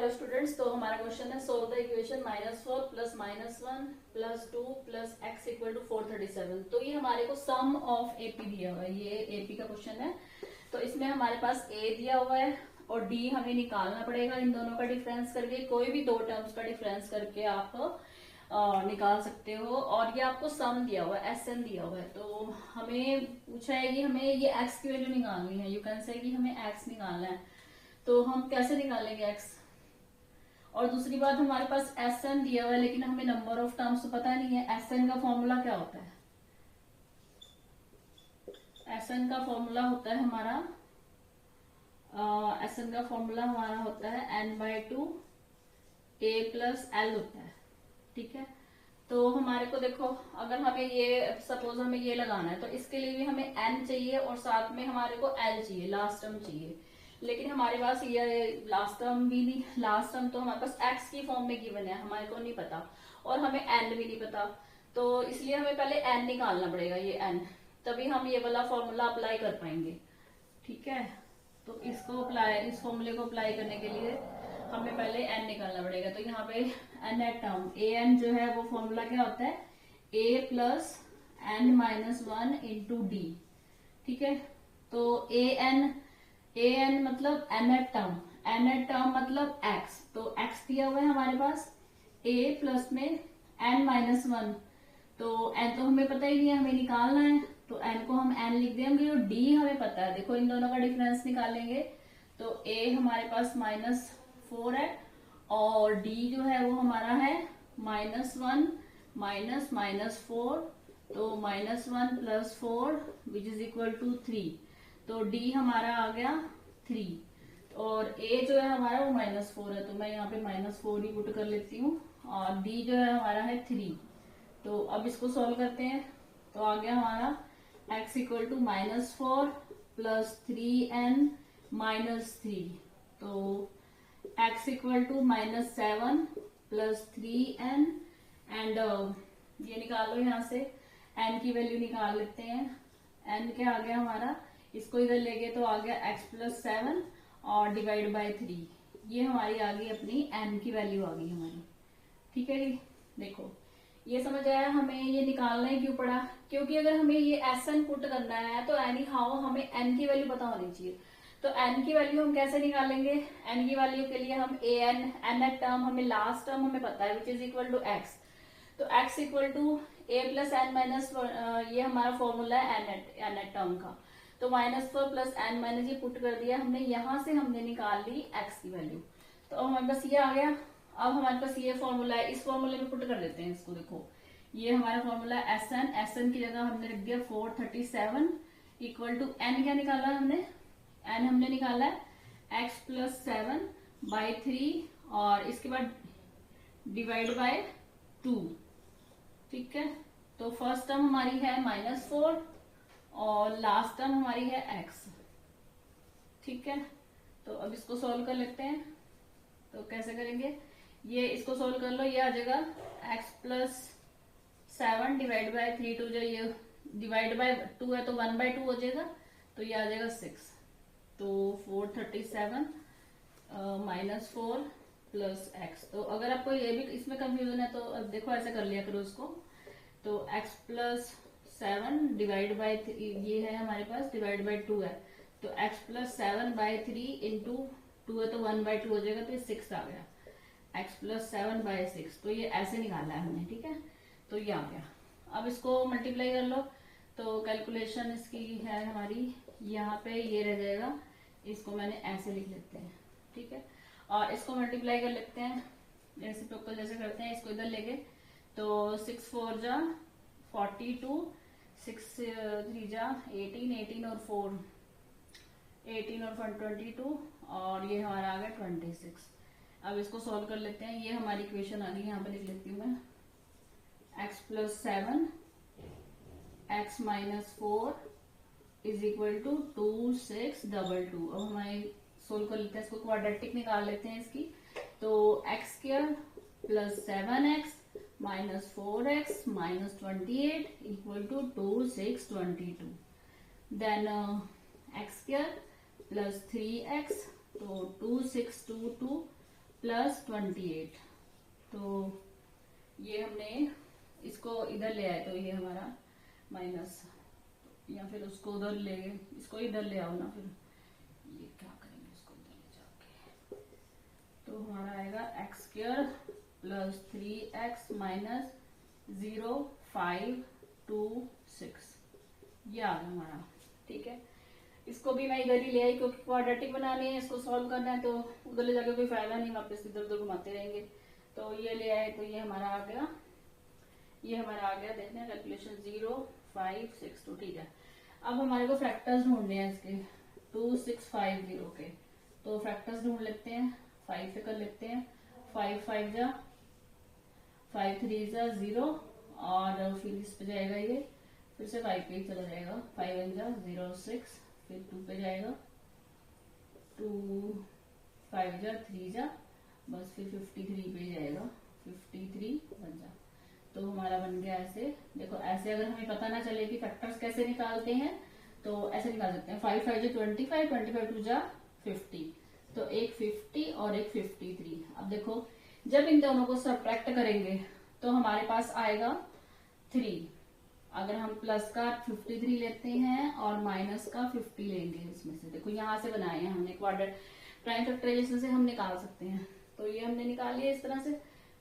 Hello students, तो हमारा question है solve the equation -4 plus -1 plus 2 plus x equal to 437। तो ये हमारे को सम ऑफ एपी दिया हुआ है, ये एपी का क्वेश्चन है। तो इसमें हमारे पास a दिया हुआ है और d हमें निकालना पड़ेगा। इन दोनों का डिफरेंस करके कोई भी दो टर्म्स का डिफरेंस करके आप निकाल सकते हो। और ये आपको सम दिया हुआ है, SN दिया हुआ है। तो हमें पूछा है कि हमें ये x की वैल्यू निकालनी है। यू कैन से कि हमें x निकालना है, तो हम कैसे निकालेंगे x। और दूसरी बात, हमारे पास SN दिया हुआ है लेकिन हमें नंबर ऑफ टर्म्स पता नहीं है। SN का फॉर्मूला क्या होता है? SN का फॉर्मूला होता है हमारा SN का फॉर्मूला हमारा होता है n/2 a प्लस l होता है। ठीक है, तो हमारे को देखो, अगर हमें ये सपोज हमें ये लगाना है तो इसके लिए भी हमें n चाहिए और साथ में हमारे को l चाहिए, लास्ट टर्म चाहिए। लेकिन हमारे पास ये लास्ट टर्म भी नहीं, लास्ट टर्म तो हमारे पास x की फॉर्म में गिवन है, हमारे को नहीं पता, और हमें n भी नहीं पता। तो इसलिए हमें पहले n निकालना पड़ेगा, ये n, तभी हम ये वाला फॉर्मूला अप्लाई कर पाएंगे। ठीक है, तो इसको अप्लाई, इस फॉर्मूले को अप्लाई करने के लिए हमें पहले n निकालना पड़ेगा। तो यहाँ पे n एट टर्म an जो है वो फॉर्मूला क्या होता है, a plus n-1 into D. ठीक है, तो an मतलब n एट टर्म मतलब x। तो x दिया हुआ है हमारे पास, a प्लस में n-1, तो n तो हमें पता ही नहीं है, हमें निकालना है। तो n को हम n लिख देंगे और d हमें पता है। देखो इन दोनों का डिफरेंस निकालेंगे तो a हमारे पास -4 है और d जो है वो हमारा है -1 -4, तो -1 plus 4 which is equal to 3। तो d हमारा आ गया 3 और a जो है हमारा वो -4 है, तो मैं यहाँ पे -4 ही पुट कर लेती हूँ और d जो है हमारा है 3। तो अब इसको सॉल्व करते हैं, तो आ गया हमारा x equal to -4 plus 3n -3। तो x equal to -7 plus 3n and ये निकाल लो यहाँ से, n की वैल्यू निकाल लेते हैं। n क्या आ गया हमारा, इसको इधर ले गए तो आ गया x प्लस 7 और डिवाइड बाय 3। ये हमारी आ गई, अपनी n की वैल्यू आ गई हमारी। ठीक है जी, देखो ये समझ आया हमें ये निकालना ही क्यों पड़ा, क्योंकि अगर हमें ये SN पुट करना है तो एनी हाउ हमें n की वैल्यू पता होनी चाहिए। तो n की वैल्यू हम कैसे निकालेंगे, n की वैल्यू के लिए हम n एट टर्म, हमें लास्ट टर्म हमें पता है which is equal to x। तो x equal to a plus n minus, ये हमारा फॉर्मूला है n एट टर्म का। तो -4 प्लस n माइनस ये पुट कर दिया हमने, यहां से हमने निकाल ली x की वैल्यू। तो अब हमारे पास ये आ गया। अब हमारे पास ये फॉर्मूला है, इस फॉर्मूले में पुट कर देते हैं इसको। देखो ये हमारा फॉर्मूला है SN की जगह हमने रख दिया 437 इक्वल टू n क्या निकाला है हमने, n हमने निकाला है x प्लस 7 बाई 3 और इसके बाद डिवाइड बाय 2। ठीक है, तो फर्स्ट टर्म हमारी है -4 और लास्ट टर्म हमारी है x। ठीक है, तो अब इसको सॉल्व कर लेते हैं। तो कैसे करेंगे, ये इसको सोल्व कर लो, ये आ जाएगा x प्लस 7 डिवाइड बाय 3, टू जो ये डिवाइड बाय 2 है तो 1/2 हो जाएगा, तो ये आ जाएगा 6। तो 437 -4 प्लस x। तो अगर आपको ये भी इसमें कंफ्यूजन है तो अब देखो ऐसे कर लिया करो इसको। तो x प्लस 7 डिवाइड बाय, ये है हमारे पास डिवाइड बाय 2 है, तो x प्लस 7 बाय 3 इंटू 2 है तो 1/2 हो जाएगा, तो ये 6 आ गया, x प्लस 7 बाय 6। तो ये ऐसे निकाला है हमने। ठीक है, तो ये आ गया। अब इसको मल्टीप्लाई कर लो, तो कैलकुलेशन इसकी है हमारी यहाँ पे, ये रह जाएगा, इसको मैंने ऐसे लिख लेते हैं। ठीक है, और इसको मल्टीप्लाई कर लेते हैं रेसिप्रोकल जैसे करते हैं, इसको इधर लेके, तो 6 4 जा 42, 6 3 जा 18, 18 और 4 18 और 22 और ये हमारा आ गया 26। अब इसको सॉल्व कर लेते हैं। ये हमारी इक्वेशन आ गई, यहाँ पे लिख लेती हूँ मैं, x plus 7 x minus 4 is equal to 2 6 22। अब हमारे सोल्व कर लेते हैं, इसको क्वाड्रेटिक निकाल लेते हैं इसकी। तो x square plus 7x minus 4x minus 28 equal to 2 6 22। Then x square plus 3x, तो 2 6 2 2 प्लस 28। तो ये हमने इसको इधर ले आए तो ये हमारा माइनस, या फिर उसको उधर ले, इसको इधर ले आओ ना, फिर ये क्या करेंगे, इसको इधर ले जाओगे तो हमारा आएगा x square plus 3x minus 0 5 2 6, ये आ गया हमारा। ठीक है, इसको भी मैं इधर ही ले आई क्योंकि क्वाड्रेटिक बनानी है, इसको सॉल्व करना है, तो उधर ले जाके कोई फायदा नहीं, वापस इधर उधर घुमाते रहेंगे। तो ये ले आए तो ये हमारा आ गया, ये हमारा आ गया, देखते हैं कैलकुलेशन 0 5 6 2। ठीक है, अब हमारे को फैक्टर्स ढूंढने हैं इसके 2 6 5 0 के, तो फैक्टर्स ढूंढ लेते हैं। 5 से कर लेते हैं, 5 5 जा 5 3 जा 0, और फिर इस पे जाएगा ये, फिर से 5 पे चला जाएगा, 5 1 जा 0 6, फिर 2 पे जाएगा 2 5 जा 3 जा, बस फिर 53 पे जाएगा 53 बन जा। तो हमारा बन गया ऐसे। देखो ऐसे अगर हमें पता ना चले कि फैक्टर्स कैसे निकालते हैं तो ऐसे निकाल सकते हैं, 5 5 जा 25, 25 2 जा 50, तो एक 50 और एक 53। अब देखो जब इन दोनों को सबट्रैक्ट करेंगे तो हमारे पास आएगा 3। अगर हम प्लस का 53 लेते हैं और माइनस का 50 लेंगे, इसमें से देखो यहां से बनाए हैं हमने क्वाड्रेट, प्राइम फैक्टराइजेशन से हम निकाल सकते हैं। तो ये हमने निकाल लिया इस तरह से,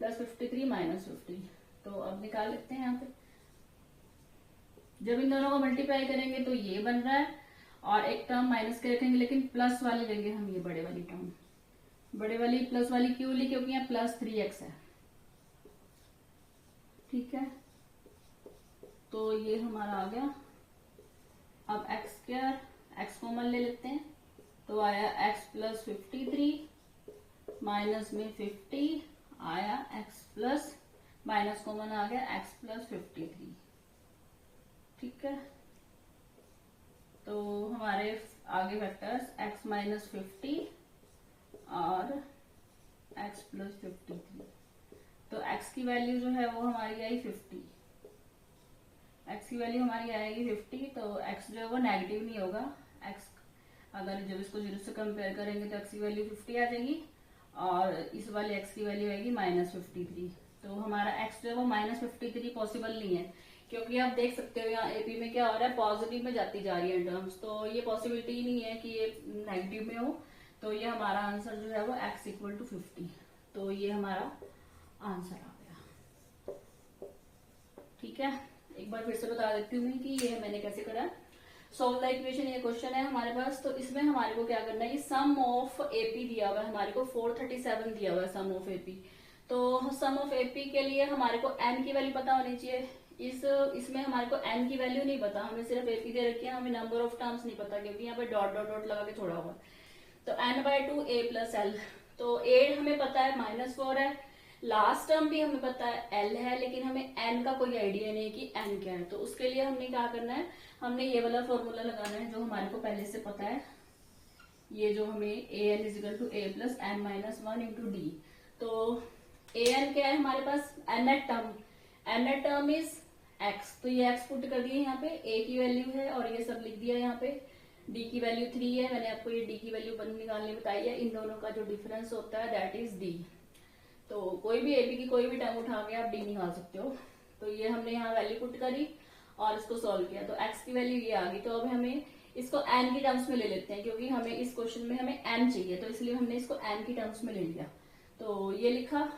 प्लस 53 माइनस 50। तो अब निकाल लेते हैं यहाँ पे, जब इन दोनों को मल्टीप्लाई करेंगे तो ये बन रहा है, और एक टर्म माइनस के रखेंगे, लेकिन प्लस वाली लेंगे हम, ये बड़े वाली टर्म। बड़े वाली प्लस वाली क्यों ली, क्योंकि यहाँ प्लस 3x है। ठीक है, तो ये हमारा आ गया। अब एक्स स्क्वायर, एक्स कॉमन ले लेते हैं, तो आया x प्लस 53 माइनस में 50 आया x प्लस, माइनस कॉमन आ गया x प्लस 53। ठीक है, तो हमारे आगे वेक्टर्स x माइनस 50 और x प्लस 53। तो x की वैल्यू जो है वो हमारी आई 50, x की वैल्यू हमारी आएगी 50, तो x जो है वो नेगेटिव नहीं होगा। x अगर जब इसको 0 से कंपेयर करेंगे तो x की वैल्यू 50 आ जाएगी, और इस वाले x की वैल्यू आएगी माइनस 53। तो हमारा x जो है वो माइनस 53 पॉसिबल नहीं है, क्योंकि आप देख सकते हो यहाँ एपी में क्या हो रहा है, पॉजिटिव में जाती जा रही है टर्म्स, तो ये पॉसिबिलिटी ही नहीं है कि ये नेगेटिव में हो। तो ये हमारा आंसर जो है वो x इक्वल टू 50, तो ये हमारा आंसर आ गया। ठीक है, एक बार फिर से बता देती हूँ कि ये मैंने कैसे करा। सॉल्व द इक्वेशन, ये क्वेश्चन है हमारे पास, तो इसमें हमारे को क्या करना है, ये सम ऑफ एपी दिया हुआ है हमारे को, 437 दिया हुआ है सम ऑफ एपी। तो सम ऑफ एपी के लिए हमारे को n की वैल्यू पता होनी चाहिए। इसमें हमारे को n की वैल्यू नहीं पता, हमें सिर्फ एपी दे रखी है, हमें नंबर ऑफ टर्म्स नहीं पता, क्योंकि यहाँ पे डॉट डॉट डॉट लगा के छोड़ा हुआ। तो n/2 a प्लस एल, तो a हमें पता है -4 है, लास्ट टर्म भी हमें पता है l है, लेकिन हमें n का कोई आइडिया नहीं कि n क्या है। तो उसके लिए हमने क्या करना है, हमने ये वाला फॉर्मूला लगाना है जो हमारे को पहले से पता है, ये जो हमें an is equal to a plus n minus 1 into D. तो an क्या है हमारे पास, nth टर्म इज x, तो ये x पुट कर दिए यहाँ पे, a की वैल्यू है और ये सब लिख दिया यहाँ पे, d की वैल्यू 3 है, मैंने आपको ये d की वैल्यू निकालनी बताई है, इन दोनों का जो डिफरेंस होता है दैट इज d। तो कोई भी एपी की कोई भी टर्म उठा के आप डी निकाल सकते हो। तो ये हमने यहाँ वैल्यू पुट करी और इसको सॉल्व किया, तो x की वैल्यू ये आ गई। तो अब हमें इसको n की टर्म्स में ले लेते हैं, क्योंकि हमें इस क्वेश्चन में हमें n चाहिए, तो इसलिए हमने इसको n की टर्म्स में ले लिया। तो ये लिखा,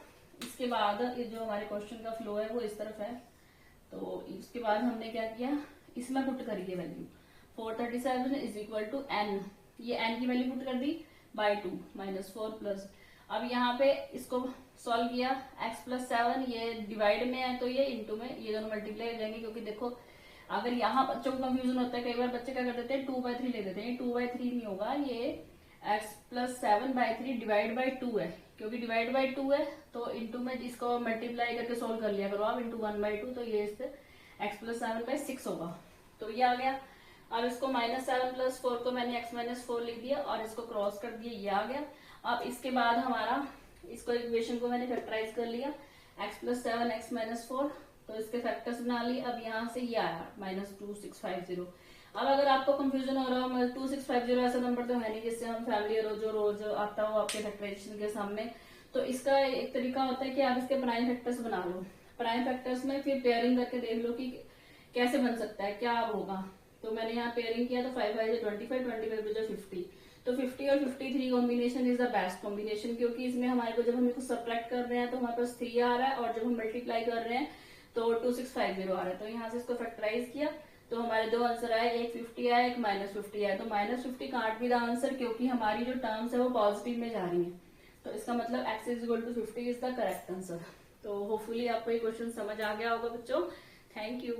इसके बाद ये जो हमारे क्वेश्चन का फ्लो है वो इस तरफ है। तो इसके बाद हमने क्या किया, इसमें पुट करी ये value 437 is equal to n, ये n की वैल्यू पुट कर दी बाय 2 -4 प्लस। अब यहाँ पे इसको सॉल्व किया, x प्लस 7 ये डिवाइड में है तो ये इंटू में, ये दोनों मल्टीप्लाई हो जाएंगे, क्योंकि देखो अगर यहाँ बच्चों को कंफ्यूजन होता है, कई बार बच्चे क्या कर देते हैं 2/3 ले देते हैं, 2/3 नहीं होगा, ये x प्लस 7/3 डिवाइड बाई 2 है, क्योंकि डिवाइड बाई 2 है तो इंटू में इसको मल्टीप्लाई करके सोल्व कर लिया करो आप, इंटू 1/2, तो ये इससे x प्लस 7/6 होगा। तो ये आ गया। अब इसको -7 प्लस 4 को मैंने x माइनस 4 लिख दिया और इसको क्रॉस कर दिया, ये आ गया। अब इसके बाद हमारा इसको इक्वेशन को मैंने फैक्टराइज कर लिया, x प्लस 7 x माइनस 4, तो इसके फैक्टर्स बना लिए। अब यहाँ से ये आया -2650। अब अगर आपको कंफ्यूजन हो रहा हो, 2650 ऐसा नंबर तो है नहीं जिससे हम फैमिली जो रोज आता हो आपके फैक्टराइजेशन के सामने, तो इसका एक तरीका होता है कि आप इसके प्राइम फैक्टर्स बना लो, प्राइम फैक्टर्स में फिर पेयरिंग करके देख लो कि कैसे बन सकता है, क्या होगा। तो मैंने यहाँ पेयरिंग किया तो 5 5 25, 25 50, तो 50 और 53 combination is the best combination, क्योंकि इसमें हमारे को जब हम इसको सब्ट्रैक्ट कर रहे हैं तो हमारे पास 3 आ रहा है, और जब हम मल्टीप्लाई कर रहे हैं तो 2650 आ रहा है। तो यहाँ से इसको फैक्टराइज किया तो हमारे दो आंसर आए, एक 50 आया, एक -50 आया। तो -50 कांट भी द आंसर, क्योंकि हमारी जो टर्म्स है वो पॉजिटिव में जा रही है। तो इसका मतलब x is equal to 50 is the correct answer. तो होपफुली आपको ये क्वेश्चन समझ आ गया होगा बच्चों। Thank you.